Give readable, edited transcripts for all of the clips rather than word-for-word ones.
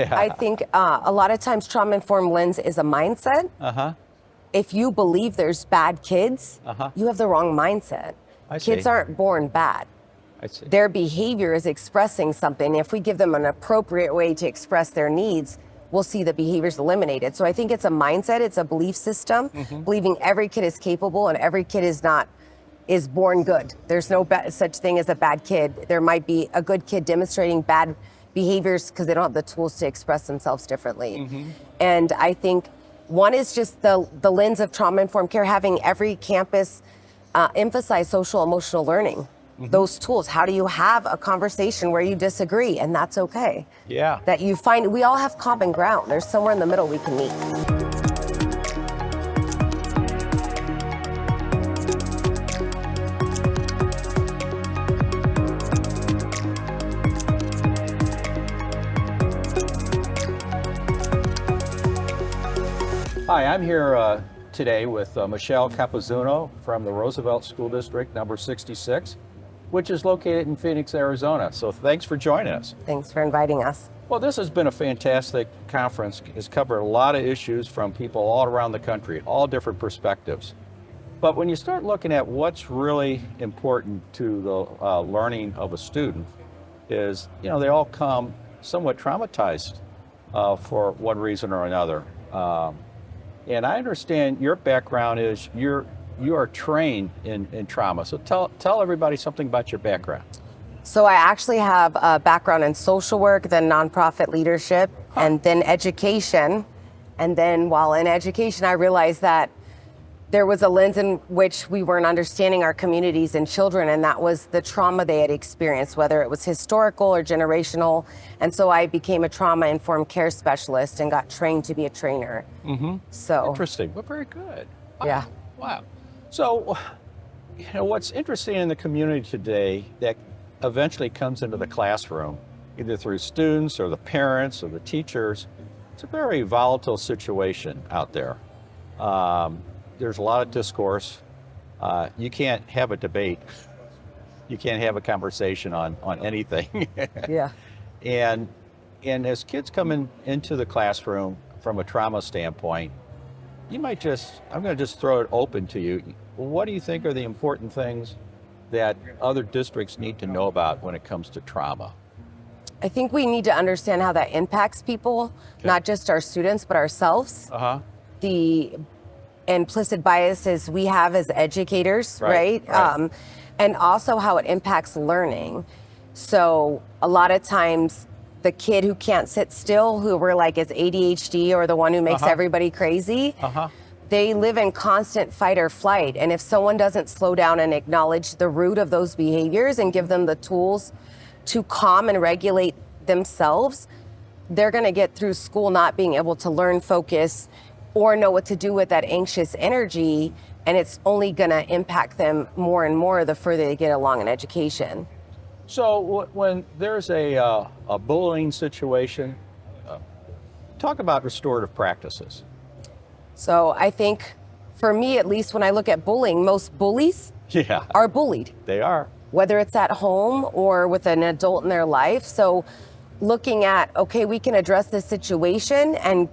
I think a lot of times trauma-informed lens is a mindset. Uh-huh. If you believe there's bad kids, Uh-huh. you have the wrong mindset. I see. Kids aren't born bad. I see. Their behavior is expressing something. If we give them an appropriate way to express their needs, we'll see the behaviors eliminated. So I think it's a mindset, it's a belief system, believing every kid is capable and every kid is born good. There's no such thing as a bad kid. There might be a good kid demonstrating bad behaviors because they don't have the tools to express themselves differently. And I think one is just the lens of trauma-informed care, having every campus emphasize social emotional learning. Those tools, how do you have a conversation where you disagree, and that's okay. Yeah. That you find, we all have common ground. There's somewhere in the middle we can meet. Hi, I'm here today with Michelle Campuzano from the Roosevelt School District, number 66, which is located in Phoenix, Arizona. So thanks for joining us. Thanks for inviting us. Well, this has been a fantastic conference. It's covered a lot of issues from people all around the country, all different perspectives. But when you start looking at what's really important to the learning of a student is, they all come somewhat traumatized for one reason or another. And I understand your background is you are trained in trauma. So tell everybody something about your background. So I actually have a background in social work, then nonprofit leadership, and then education. And then while in education, I realized that there was a lens in which we weren't understanding our communities and children, and that was the trauma they had experienced, whether it was historical or generational. And so I became a trauma-informed care specialist and got trained to be a trainer. So Interesting. Well, very good. Wow. Yeah. Wow. So, what's interesting in the community today that eventually comes into the classroom, either through students or the parents or the teachers, it's a very volatile situation out there. There's a lot of discourse. You can't have a debate. You can't have a conversation on anything. yeah. And as kids come into the classroom from a trauma standpoint, I'm going to just throw it open to you. What do you think are the important things that other districts need to know about when it comes to trauma? I think we need to understand how that impacts people, not just our students, but ourselves. The implicit biases we have as educators, right? And also how it impacts learning. So a lot of times the kid who can't sit still, who we're like is ADHD or the one who makes everybody crazy, they live in constant fight or flight. And if someone doesn't slow down and acknowledge the root of those behaviors and give them the tools to calm and regulate themselves, they're gonna get through school not being able to learn, focus, or know what to do with that anxious energy, and it's only gonna impact them more and more the further they get along in education. So when there's a bullying situation, talk about restorative practices. So I think, for me at least, when I look at bullying, most bullies are bullied. They are. Whether it's at home or with an adult in their life. So looking at, okay, we can address this situation, and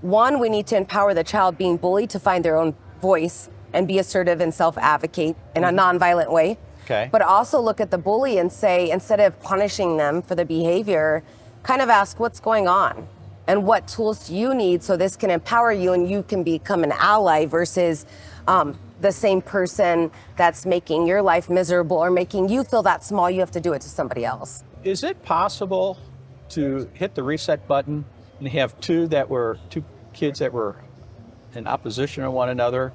one, we need to empower the child being bullied to find their own voice and be assertive and self-advocate in a nonviolent way. But also look at the bully and say, instead of punishing them for the behavior, kind of ask what's going on and what tools do you need so this can empower you and you can become an ally versus the same person that's making your life miserable or making you feel that small, you have to do it to somebody else. Is it possible to hit the reset button and have two kids that were in opposition to one another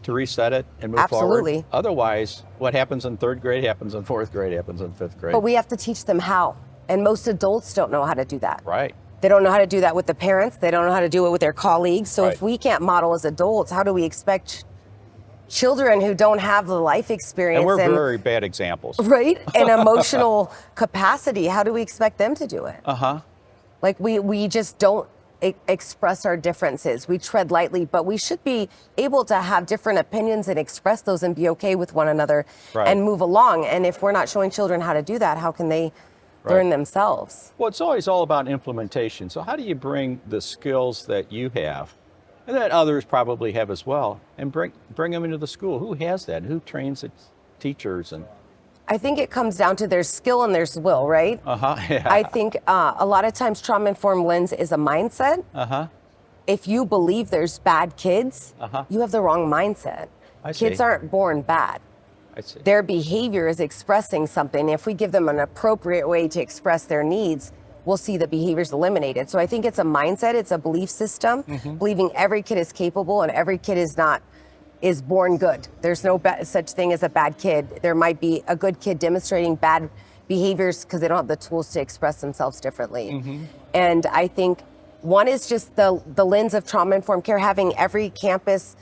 to reset it and move Absolutely. forward? Otherwise, what happens in third grade happens in fourth grade, happens in fifth grade. But we have to teach them how. And most adults don't know how to do that. Right. They don't know how to do that with the parents. They don't know how to do it with their colleagues. So if we can't model as adults, how do we expect children who don't have the life experience? And we're very bad examples. Right? And emotional capacity, how do we expect them to do it? Like we just don't express our differences. We tread lightly, but we should be able to have different opinions and express those and be okay with one another and move along. And if we're not showing children how to do that, how can they learn themselves. Well, it's always all about implementation. So how do you bring the skills that you have and that others probably have as well and bring them into the school? Who has that? Who trains the teachers? And I think it comes down to their skill and their will, right? yeah. I think a lot of times trauma-informed lens is a mindset. If you believe there's bad kids, you have the wrong mindset. Kids aren't born bad. I see. Their behavior is expressing something. If we give them an appropriate way to express their needs, we'll see the behaviors eliminated. So I think it's a mindset, it's a belief system, believing every kid is capable and every kid is born good. There's no such thing as a bad kid. There might be a good kid demonstrating bad behaviors because they don't have the tools to express themselves differently. And I think one is just the lens of trauma-informed care, having every campus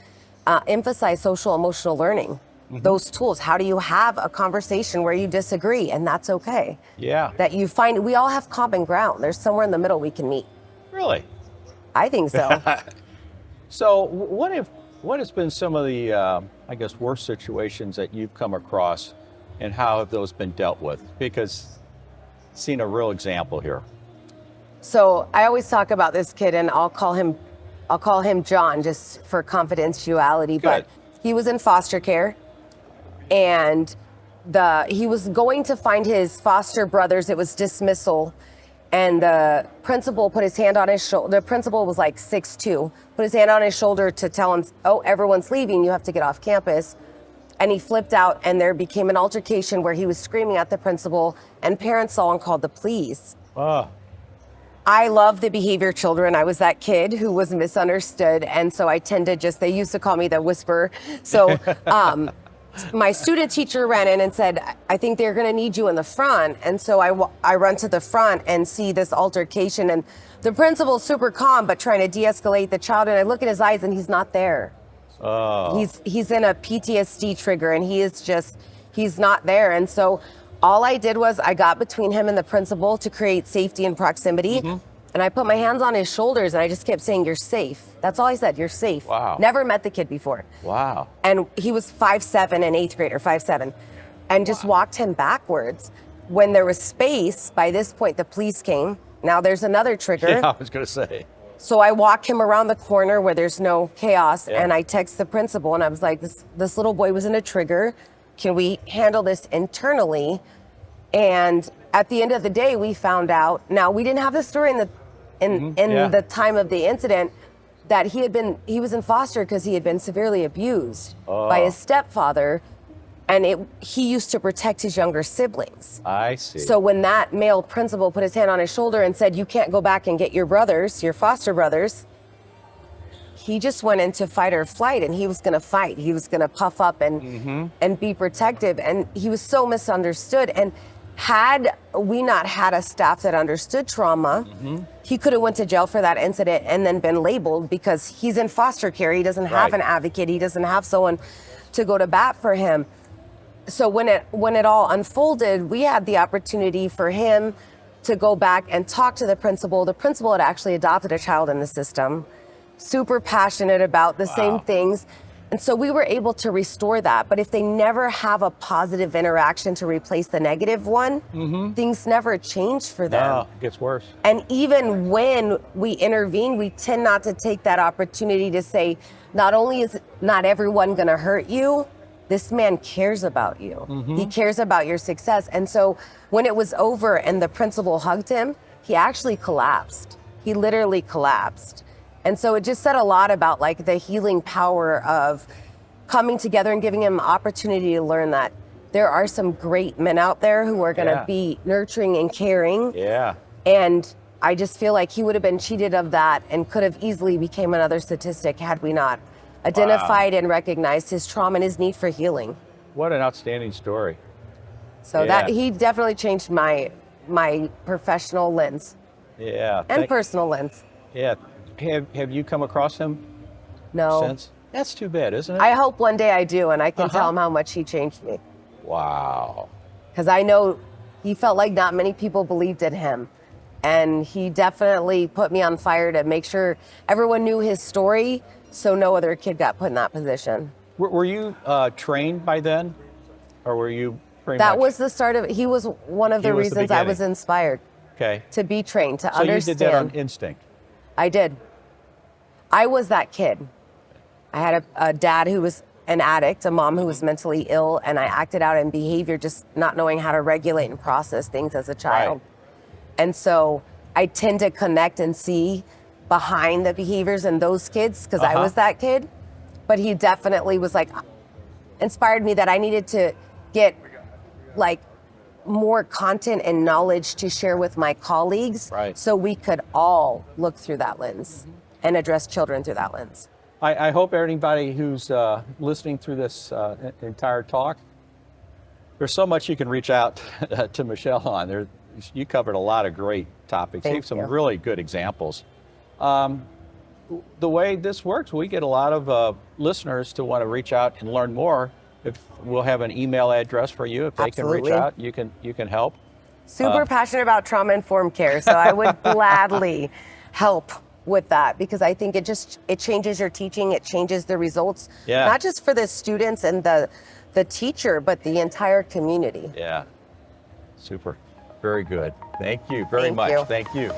emphasize social emotional learning. Those tools. How do you have a conversation where you disagree and that's okay? Yeah. That you find we all have common ground. There's somewhere in the middle we can meet. Really? I think so. So what has been some of the, I guess, worst situations that you've come across and how have those been dealt with? Because seen a real example here. So I always talk about this kid and I'll call him John just for confidentiality. Good. But he was in foster care. And he was going to find his foster brothers. It was dismissal. And the principal put his hand on his shoulder. The principal was like 6'2", put his hand on his shoulder to tell him, oh, everyone's leaving. You have to get off campus. And he flipped out and there became an altercation where he was screaming at the principal and parents saw and called the police. I love the behavior children. I was that kid who was misunderstood. And so I they used to call me the whisperer. So, my student teacher ran in and said, I think they're going to need you in the front. And so I run to the front and see this altercation. And the principal's super calm, but trying to de-escalate the child. And I look at his eyes and he's not there. He's in a PTSD trigger and he's not there. And so all I did was I got between him and the principal to create safety and proximity. And I put my hands on his shoulders and I just kept saying, you're safe. That's all I said, you're safe. Wow. Never met the kid before. Wow. And he was 5'7", an 8th grader, 5'7", and just walked him backwards. When there was space, by this point, the police came. Now there's another trigger. Yeah, I was going to say. So I walk him around the corner where there's no chaos and I text the principal and I was like, this little boy was in a trigger. Can we handle this internally? And at the end of the day, we found out, now we didn't have the story in the time of the incident, that he was in foster because he had been severely abused by his stepfather, and he used to protect his younger siblings. I see. So when that male principal put his hand on his shoulder and said, you can't go back and get your brothers, your foster brothers, he just went into fight or flight and he was going to fight. He was going to puff up and be protective. And he was so misunderstood. And had we not had a staff that understood trauma, he could have went to jail for that incident and then been labeled because he's in foster care. He doesn't have an advocate. He doesn't have someone to go to bat for him. So when it all unfolded, we had the opportunity for him to go back and talk to the principal. The principal had actually adopted a child in the system, super passionate about the same things. And so we were able to restore that. But if they never have a positive interaction to replace the negative one, things never change for them. No, it gets worse. And even when we intervene, we tend not to take that opportunity to say, not only is not everyone going to hurt you, this man cares about you. He cares about your success. And so when it was over and the principal hugged him, he actually collapsed. He literally collapsed. And so it just said a lot about like the healing power of coming together and giving him opportunity to learn that there are some great men out there who are going to be nurturing and caring. And I just feel like he would have been cheated of that and could have easily became another statistic had we not identified and recognized his trauma and his need for healing. What an outstanding story. So that he definitely changed my professional lens. And personal lens. Have you come across him since? That's too bad, isn't it? I hope one day I do, and I can tell him how much he changed me. Wow. Because I know he felt like not many people believed in him. And he definitely put me on fire to make sure everyone knew his story so no other kid got put in that position. Were you trained by then? Or were you pretty That much. was the start of it. He was one of He the was the reasons I beginning. was inspired Okay. to be trained, to So you understand. did that on instinct. I did. I was that kid. I had a dad who was an addict, a mom who was mentally ill, and I acted out in behavior just not knowing how to regulate and process things as a child. Right. And so I tend to connect and see behind the behaviors in those kids because I was that kid. But he definitely was like, inspired me that I needed to get like more content and knowledge to share with my colleagues, Right. so we could all look through that lens and address children through that lens. I hope anybody who's listening through this entire talk, there's so much you can reach out to Michelle on. You covered a lot of great topics. Thank Gave some you. really good examples. The way this works, we get a lot of listeners to want to reach out and learn more. If we'll have an email address for you, if they Absolutely. can reach out, you can help. Super passionate about trauma-informed care, so I would gladly help with that because I think it changes your teaching, it changes the results, Yeah. not just for the students and the teacher, but the entire community. Yeah, super, very good. Thank you very Thank much. you. Thank you.